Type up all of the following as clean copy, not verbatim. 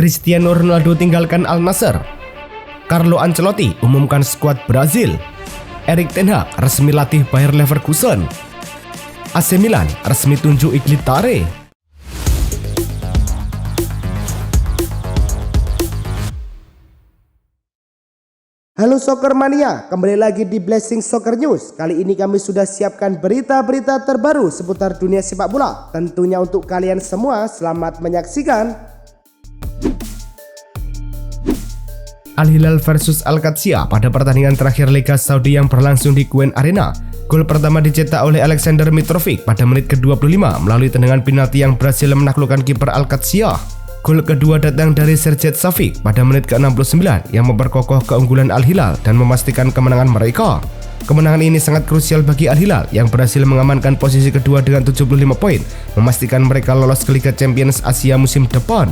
Cristiano Ronaldo tinggalkan Al Nassr. Carlo Ancelotti umumkan skuad Brazil. Erik ten Hag resmi latih Bayer Leverkusen. AC Milan resmi tunjuk Iglitare. Halo Soccer Mania, kembali lagi di Blessing Soccer News. Kali ini kami sudah siapkan berita-berita terbaru seputar dunia sepak bola. Tentunya untuk kalian semua, selamat menyaksikan. Al Hilal versus Al Qadsiya pada pertandingan terakhir Liga Saudi yang berlangsung di Queen Arena. Gol pertama dicetak oleh Alexander Mitrovic pada menit ke-25 melalui tendangan penalti yang berhasil menaklukkan kiper Al Qadsiya. Gol kedua datang dari Serjet Safiq pada menit ke-69 yang memperkokoh keunggulan Al Hilal dan memastikan kemenangan mereka. Kemenangan ini sangat krusial bagi Al Hilal yang berhasil mengamankan posisi kedua dengan 75 poin, memastikan mereka lolos ke Liga Champions Asia musim depan.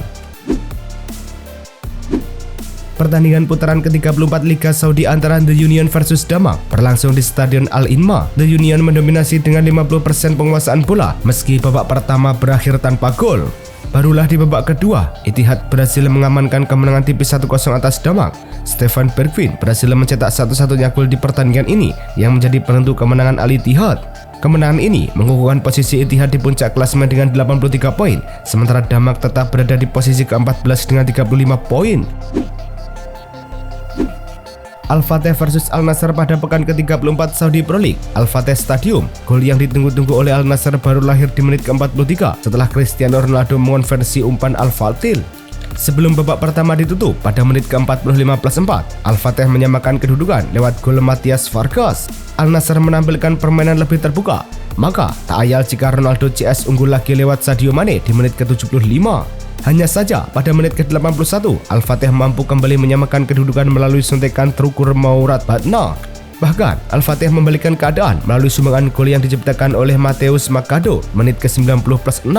Pertandingan putaran ke-34 Liga Saudi antara The Union versus Damak berlangsung di Stadion Al-Inma. The Union mendominasi dengan 50% penguasaan bola meski babak pertama berakhir tanpa gol. Barulah di babak kedua, Ittihad berhasil mengamankan kemenangan tipis 1-0 atas Damak. Stefan Bergwijn berhasil mencetak satu-satunya gol di pertandingan ini yang menjadi penentu kemenangan Al-Ittihad. Kemenangan ini mengukuhkan posisi Ittihad di puncak klasemen dengan 83 poin, sementara Damak tetap berada di posisi ke-14 dengan 35 poin. Al-Fateh versus Al Nassr pada pekan ke-34 Saudi Pro League, Al-Fateh Stadium. Gol yang ditunggu-tunggu oleh Al Nassr baru lahir di menit ke-43 setelah Cristiano Ronaldo mengonversi umpan Al-Fatil. Sebelum babak pertama ditutup pada menit ke-45+4, Al-Fateh menyamakan kedudukan lewat gol Matias Vargas. Al Nassr menampilkan permainan lebih terbuka, maka tak ayal jika Ronaldo CS unggul lagi lewat Sadio Mane di menit ke-75. Hanya saja pada menit ke-81, Al-Fateh mampu kembali menyamakan kedudukan melalui suntikan terukur Mourad Badna. Bahkan, Al-Fateh membalikan keadaan melalui sumbangan gol yang diciptakan oleh Mateus Magado menit ke-90+6.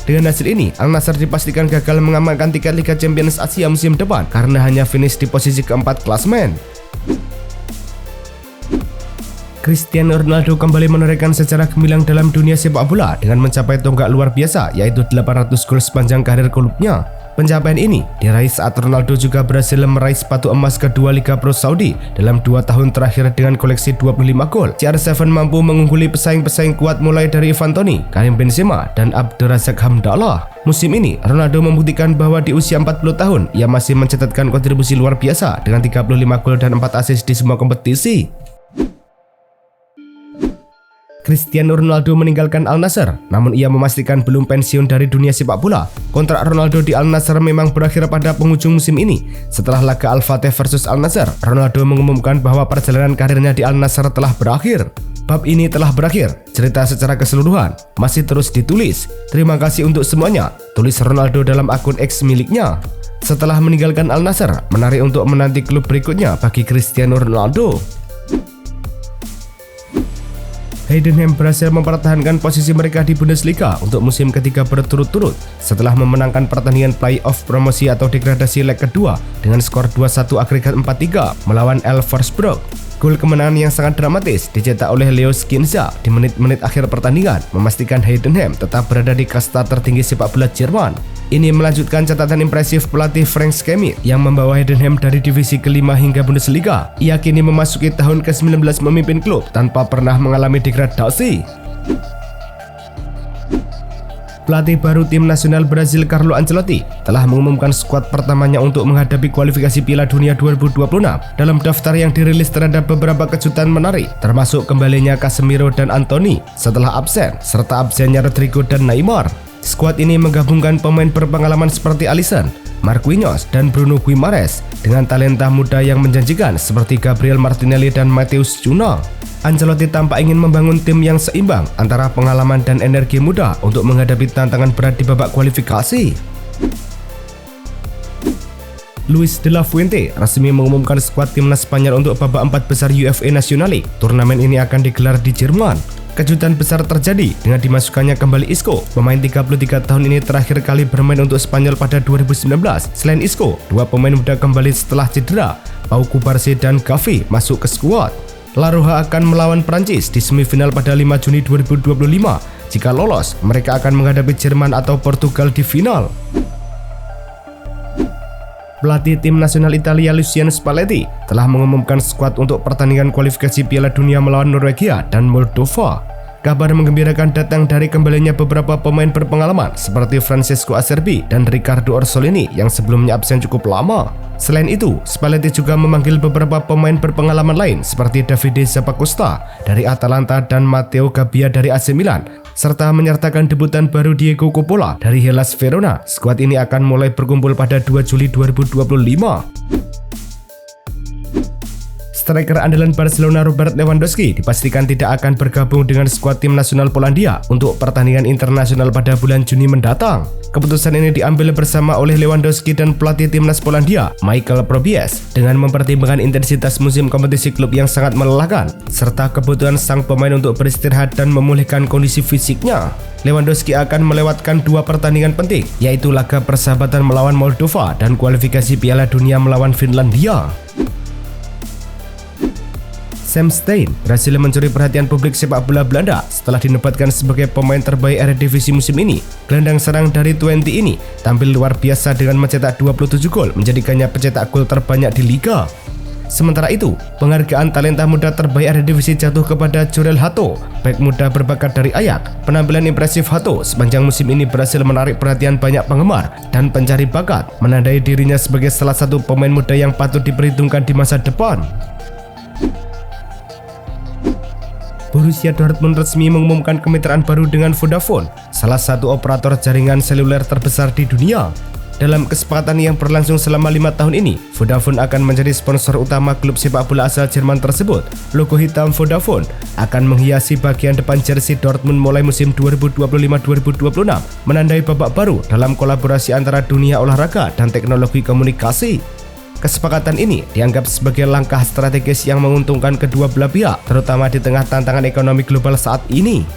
Dengan hasil ini, Al Nassr dipastikan gagal mengamankan tiket Liga Champions Asia musim depan karena hanya finish di posisi keempat klasemen. Cristiano Ronaldo kembali menorehkan sejarah gemilang dalam dunia sepak bola dengan mencapai tonggak luar biasa yaitu 800 gol sepanjang karir klubnya. Pencapaian ini diraih saat Ronaldo juga berhasil meraih sepatu emas kedua Liga Pro Saudi dalam 2 tahun terakhir dengan koleksi 25 gol. CR7 mampu mengungguli pesaing-pesaing kuat mulai dari Ivan Toney, Karim Benzema, dan Abderrazak Hamdallah. Musim ini, Ronaldo membuktikan bahwa di usia 40 tahun ia masih mencatatkan kontribusi luar biasa dengan 35 gol dan 4 assist di semua kompetisi. Cristiano Ronaldo meninggalkan Al Nassr, namun ia memastikan belum pensiun dari dunia sepak bola. Kontrak Ronaldo di Al Nassr memang berakhir pada penghujung musim ini. Setelah laga Al-Fateh versus Al Nassr, Ronaldo mengumumkan bahwa perjalanan karirnya di Al Nassr telah berakhir. Bab ini telah berakhir, cerita secara keseluruhan masih terus ditulis. Terima kasih untuk semuanya, tulis Ronaldo dalam akun X miliknya. Setelah meninggalkan Al Nassr, menarik untuk menanti klub berikutnya bagi Cristiano Ronaldo. Heidenheim berhasil mempertahankan posisi mereka di Bundesliga untuk musim ketiga berturut-turut setelah memenangkan pertandingan playoff promosi atau degradasi leg kedua dengan skor 2-1 agregat 4-3 melawan Elversberg. Gol kemenangan yang sangat dramatis dicetak oleh Leo Skinza di menit-menit akhir pertandingan memastikan Heidenheim tetap berada di kasta tertinggi sepak bola Jerman. Ini melanjutkan catatan impresif pelatih Frank Schmidt yang membawa Heidenheim dari divisi ke-5 hingga Bundesliga. Ia kini memasuki tahun ke-19 memimpin klub tanpa pernah mengalami degradasi. Pelatih baru tim nasional Brazil Carlo Ancelotti telah mengumumkan skuad pertamanya untuk menghadapi kualifikasi Piala Dunia 2026. Dalam daftar yang dirilis terhadap beberapa kejutan menarik, termasuk kembalinya Casemiro dan Antony setelah absen, serta absennya Rodrigo dan Neymar. Skuad ini menggabungkan pemain berpengalaman seperti Alisson, Marquinhos, dan Bruno Guimaraes dengan talenta muda yang menjanjikan seperti Gabriel Martinelli dan Matheus Cunha. Ancelotti tampak ingin membangun tim yang seimbang antara pengalaman dan energi muda untuk menghadapi tantangan berat di babak kualifikasi. Luis de la Fuente resmi mengumumkan skuad timnas Spanyol untuk babak 4 besar UEFA National League. Turnamen ini akan digelar di Jerman. Kejutan besar terjadi dengan dimasukkannya kembali Isco. Pemain 33 tahun ini terakhir kali bermain untuk Spanyol pada 2019. Selain Isco, 2 pemain muda kembali setelah cedera. Pau Cubarsí dan Gavi masuk ke skuad. La Roja akan melawan Prancis di semifinal pada 5 Juni 2025. Jika lolos, mereka akan menghadapi Jerman atau Portugal di final. Pelatih tim nasional Italia Luciano Spalletti telah mengumumkan skuad untuk pertandingan kualifikasi Piala Dunia melawan Norwegia dan Moldova. Kabar menggembirakan datang dari kembalinya beberapa pemain berpengalaman seperti Francesco Acerbi dan Riccardo Orsolini yang sebelumnya absen cukup lama. Selain itu, Spalletti juga memanggil beberapa pemain berpengalaman lain seperti Davide Zappacosta dari Atalanta dan Matteo Gabbia dari AC Milan, serta menyertakan debutan baru Diego Coppola dari Hellas Verona. Skuad ini akan mulai berkumpul pada 2 Juli 2025. Striker andalan Barcelona Robert Lewandowski dipastikan tidak akan bergabung dengan skuad tim nasional Polandia untuk pertandingan internasional pada bulan Juni mendatang. Keputusan ini diambil bersama oleh Lewandowski dan pelatih timnas Polandia, Michael Probies, dengan mempertimbangkan intensitas musim kompetisi klub yang sangat melelahkan, serta kebutuhan sang pemain untuk beristirahat dan memulihkan kondisi fisiknya. Lewandowski akan melewatkan 2 pertandingan penting, yaitu laga persahabatan melawan Moldova dan kualifikasi Piala Dunia melawan Finlandia. Sam Stein berhasil mencuri perhatian publik sepak bola Belanda setelah dinobatkan sebagai pemain terbaik Eredivisie musim ini. Gelandang serang dari Twente ini tampil luar biasa dengan mencetak 27 gol, menjadikannya pencetak gol terbanyak di liga. Sementara itu, penghargaan talenta muda terbaik Eredivisie jatuh kepada Jorel Hato, bek muda berbakat dari Ajax. Penampilan impresif Hato sepanjang musim ini berhasil menarik perhatian banyak penggemar dan pencari bakat, menandai dirinya sebagai salah satu pemain muda yang patut diperhitungkan di masa depan. Borussia Dortmund resmi mengumumkan kemitraan baru dengan Vodafone, salah satu operator jaringan seluler terbesar di dunia. Dalam kesepakatan yang berlangsung selama 5 tahun ini, Vodafone akan menjadi sponsor utama klub sepak bola asal Jerman tersebut. Logo hitam Vodafone akan menghiasi bagian depan jersey Dortmund mulai musim 2025-2026, menandai babak baru dalam kolaborasi antara dunia olahraga dan teknologi komunikasi. Kesepakatan ini dianggap sebagai langkah strategis yang menguntungkan kedua belah pihak, terutama di tengah tantangan ekonomi global saat ini.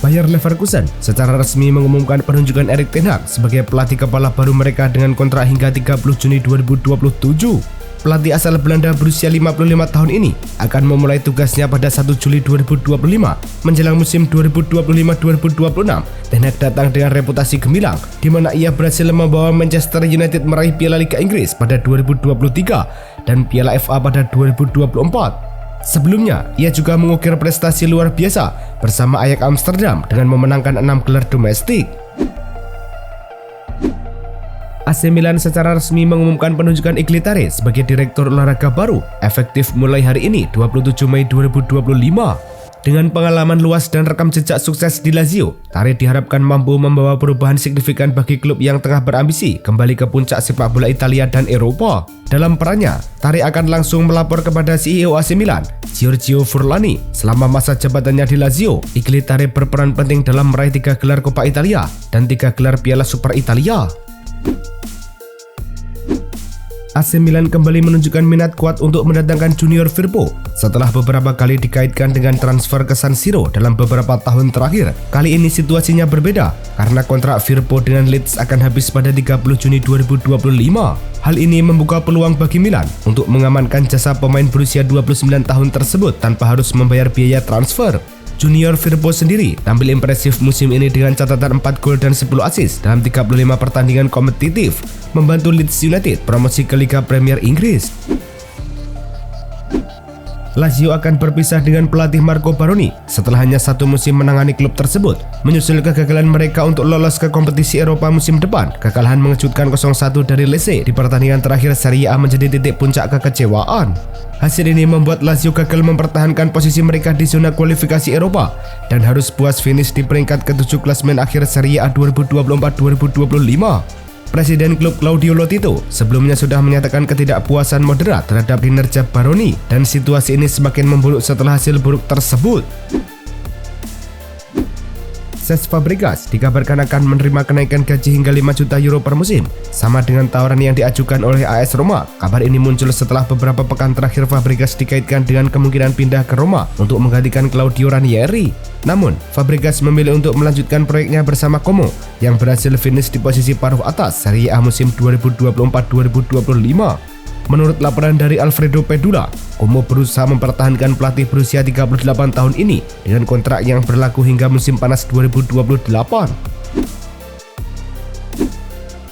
Bayer Leverkusen secara resmi mengumumkan penunjukan Erik ten Hag sebagai pelatih kepala baru mereka dengan kontrak hingga 30 Juni 2027. Pelatih asal Belanda berusia 55 tahun ini akan memulai tugasnya pada 1 Juli 2025 menjelang musim 2025-2026. Ten Hag datang dengan reputasi gemilang di mana ia berhasil membawa Manchester United meraih Piala Liga Inggris pada 2023 dan Piala FA pada 2024. Sebelumnya, ia juga mengukir prestasi luar biasa bersama Ajax Amsterdam dengan memenangkan 6 gelar domestik. AC Milan secara resmi mengumumkan penunjukan Igli Tare sebagai direktur olahraga baru efektif mulai hari ini 27 Mei 2025. Dengan pengalaman luas dan rekam jejak sukses di Lazio, Tare diharapkan mampu membawa perubahan signifikan bagi klub yang tengah berambisi kembali ke puncak sepak bola Italia dan Eropa. Dalam perannya, Tare akan langsung melapor kepada CEO AC Milan, Giorgio Furlani. Selama masa jabatannya di Lazio, Igli Tare berperan penting dalam meraih 3 gelar Coppa Italia dan 3 gelar Piala Super Italia. AC Milan kembali menunjukkan minat kuat untuk mendatangkan Junior Firpo setelah beberapa kali dikaitkan dengan transfer ke San Siro dalam beberapa tahun terakhir. Kali ini situasinya berbeda karena kontrak Firpo dengan Leeds akan habis pada 30 Juni 2025. Hal ini membuka peluang bagi Milan untuk mengamankan jasa pemain berusia 29 tahun tersebut tanpa harus membayar biaya transfer. Junior Firpo sendiri tampil impresif musim ini dengan catatan 4 gol dan 10 assist dalam 35 pertandingan kompetitif, membantu Leeds United promosi ke Liga Premier Inggris. Lazio akan berpisah dengan pelatih Marco Baroni setelah hanya 1 musim menangani klub tersebut. Menyusul kegagalan mereka untuk lolos ke kompetisi Eropa musim depan, kekalahan mengejutkan 0-1 dari Lecce di pertandingan terakhir Serie A menjadi titik puncak kekecewaan. Hasil ini membuat Lazio gagal mempertahankan posisi mereka di zona kualifikasi Eropa dan harus puas finish di peringkat ke-7 klasemen akhir Serie A 2024-2025. Presiden klub Claudio Lotito sebelumnya sudah menyatakan ketidakpuasan moderat terhadap kinerja Baroni dan situasi ini semakin memburuk setelah hasil buruk tersebut. Cesc Fabregas dikabarkan akan menerima kenaikan gaji hingga 5 juta euro per musim, sama dengan tawaran yang diajukan oleh AS Roma. Kabar ini muncul setelah beberapa pekan terakhir Fabregas dikaitkan dengan kemungkinan pindah ke Roma untuk menggantikan Claudio Ranieri. Namun, Fabregas memilih untuk melanjutkan proyeknya bersama Como yang berhasil finish di posisi paruh atas Serie A musim 2024-2025. Menurut laporan dari Alfredo Pedula, Como berusaha mempertahankan pelatih berusia 38 tahun ini dengan kontrak yang berlaku hingga musim panas 2028.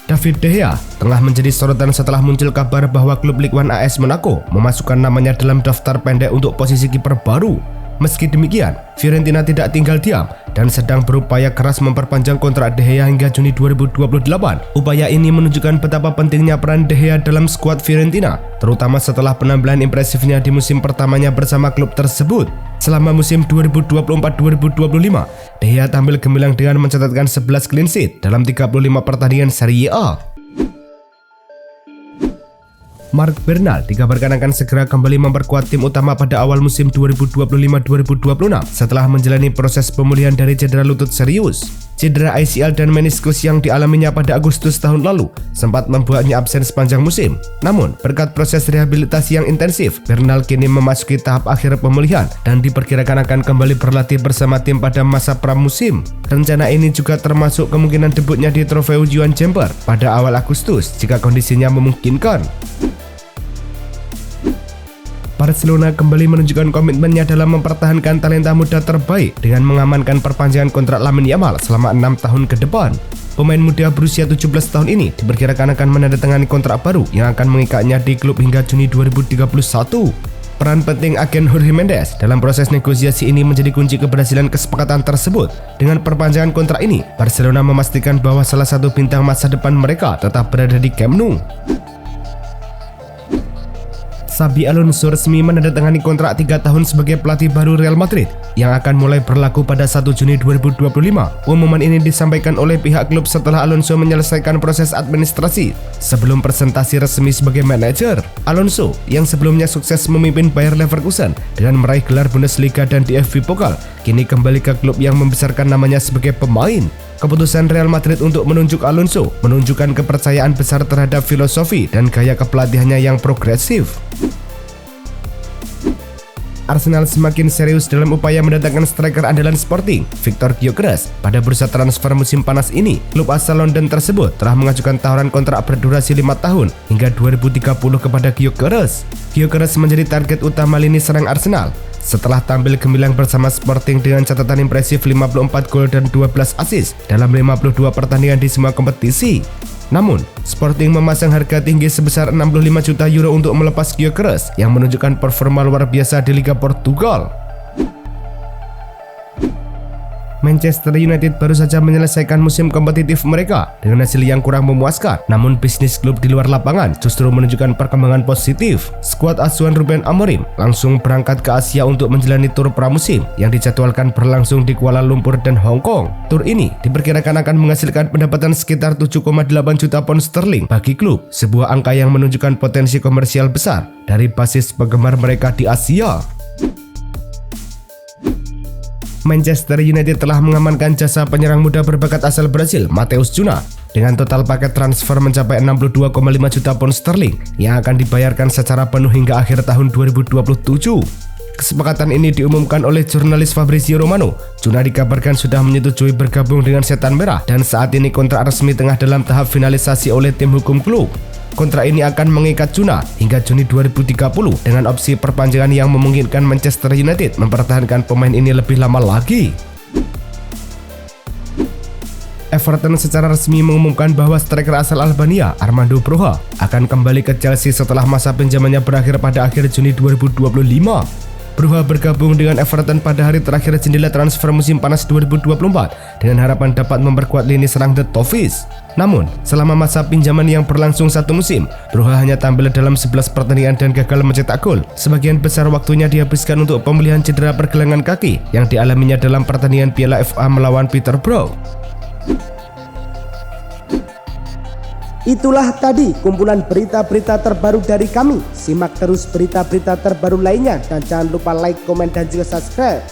David De Gea tengah menjadi sorotan setelah muncul kabar bahwa klub Ligue 1 AS Monaco memasukkan namanya dalam daftar pendek untuk posisi kiper baru. Meski demikian, Fiorentina tidak tinggal diam dan sedang berupaya keras memperpanjang kontrak De Gea hingga Juni 2028. Upaya ini menunjukkan betapa pentingnya peran De Gea dalam skuad Fiorentina, terutama setelah penampilan impresifnya di musim pertamanya bersama klub tersebut. Selama musim 2024-2025, De Gea tampil gemilang dengan mencatatkan 11 clean sheet dalam 35 pertandingan Serie A. Marc Bernal dikabarkan akan segera kembali memperkuat tim utama pada awal musim 2025-2026 setelah menjalani proses pemulihan dari cedera lutut serius. Cedera ACL dan meniskus yang dialaminya pada Agustus tahun lalu sempat membuatnya absen sepanjang musim. Namun, berkat proses rehabilitasi yang intensif, Bernal kini memasuki tahap akhir pemulihan dan diperkirakan akan kembali berlatih bersama tim pada masa pramusim. Rencana ini juga termasuk kemungkinan debutnya di Trofeo Juan Chamber pada awal Agustus jika kondisinya memungkinkan. Barcelona kembali menunjukkan komitmennya dalam mempertahankan talenta muda terbaik dengan mengamankan perpanjangan kontrak Lamine Yamal selama 6 tahun ke depan. Pemain muda berusia 17 tahun ini diperkirakan akan menandatangani kontrak baru yang akan mengikatnya di klub hingga Juni 2031. Peran penting agen Jorge Mendes dalam proses negosiasi ini menjadi kunci keberhasilan kesepakatan tersebut. Dengan perpanjangan kontrak ini, Barcelona memastikan bahwa salah satu bintang masa depan mereka tetap berada di Camp Nou. Xabi Alonso resmi menandatangani kontrak 3 tahun sebagai pelatih baru Real Madrid yang akan mulai berlaku pada 1 Juni 2025. Pengumuman ini disampaikan oleh pihak klub setelah Alonso menyelesaikan proses administrasi sebelum presentasi resmi sebagai manajer. Alonso yang sebelumnya sukses memimpin Bayer Leverkusen dengan meraih gelar Bundesliga dan DFB Pokal, kini kembali ke klub yang membesarkan namanya sebagai pemain. Keputusan Real Madrid untuk menunjuk Alonso menunjukkan kepercayaan besar terhadap filosofi dan gaya kepelatihannya yang progresif. Arsenal semakin serius dalam upaya mendatangkan striker andalan Sporting, Victor Gyökeres. Pada bursa transfer musim panas ini, klub asal London tersebut telah mengajukan tawaran kontrak berdurasi 5 tahun hingga 2030 kepada Gyökeres. Gyökeres menjadi target utama lini serang Arsenal setelah tampil gemilang bersama Sporting dengan catatan impresif 54 gol dan 12 assist dalam 52 pertandingan di semua kompetisi. Namun, Sporting memasang harga tinggi sebesar 65 juta euro untuk melepas Gyökeres yang menunjukkan performa luar biasa di Liga Portugal. Manchester United baru saja menyelesaikan musim kompetitif mereka dengan hasil yang kurang memuaskan. Namun bisnis klub di luar lapangan justru menunjukkan perkembangan positif. Skuad asuhan Ruben Amorim langsung berangkat ke Asia untuk menjalani tur pramusim yang dijadwalkan berlangsung di Kuala Lumpur dan Hong Kong. Tur ini diperkirakan akan menghasilkan pendapatan sekitar 7,8 juta pound sterling bagi klub, sebuah angka yang menunjukkan potensi komersial besar dari basis penggemar mereka di Asia. Manchester United telah mengamankan jasa penyerang muda berbakat asal Brasil, Matheus Cunha, dengan total paket transfer mencapai 62,5 juta pound sterling yang akan dibayarkan secara penuh hingga akhir tahun 2027. Kesepakatan ini diumumkan oleh jurnalis Fabrizio Romano. Cunha dikabarkan sudah menyetujui bergabung dengan Setan Merah dan saat ini kontrak resmi tengah dalam tahap finalisasi oleh tim hukum klub. Kontrak ini akan mengikat Cunha hingga Juni 2030 dengan opsi perpanjangan yang memungkinkan Manchester United mempertahankan pemain ini lebih lama lagi. Everton secara resmi mengumumkan bahwa striker asal Albania, Armando Broja, akan kembali ke Chelsea setelah masa pinjamannya berakhir pada akhir Juni 2025. Broja bergabung dengan Everton pada hari terakhir jendela transfer musim panas 2024 dengan harapan dapat memperkuat lini serang The Toffees. Namun, selama masa pinjaman yang berlangsung 1 musim, Broja hanya tampil dalam 11 pertandingan dan gagal mencetak gol. Sebagian besar waktunya dihabiskan untuk pemulihan cedera pergelangan kaki yang dialaminya dalam pertandingan Piala FA melawan Peterborough. Itulah tadi kumpulan berita-berita terbaru dari kami. Simak terus berita-berita terbaru lainnya dan jangan lupa like, komen, dan juga subscribe.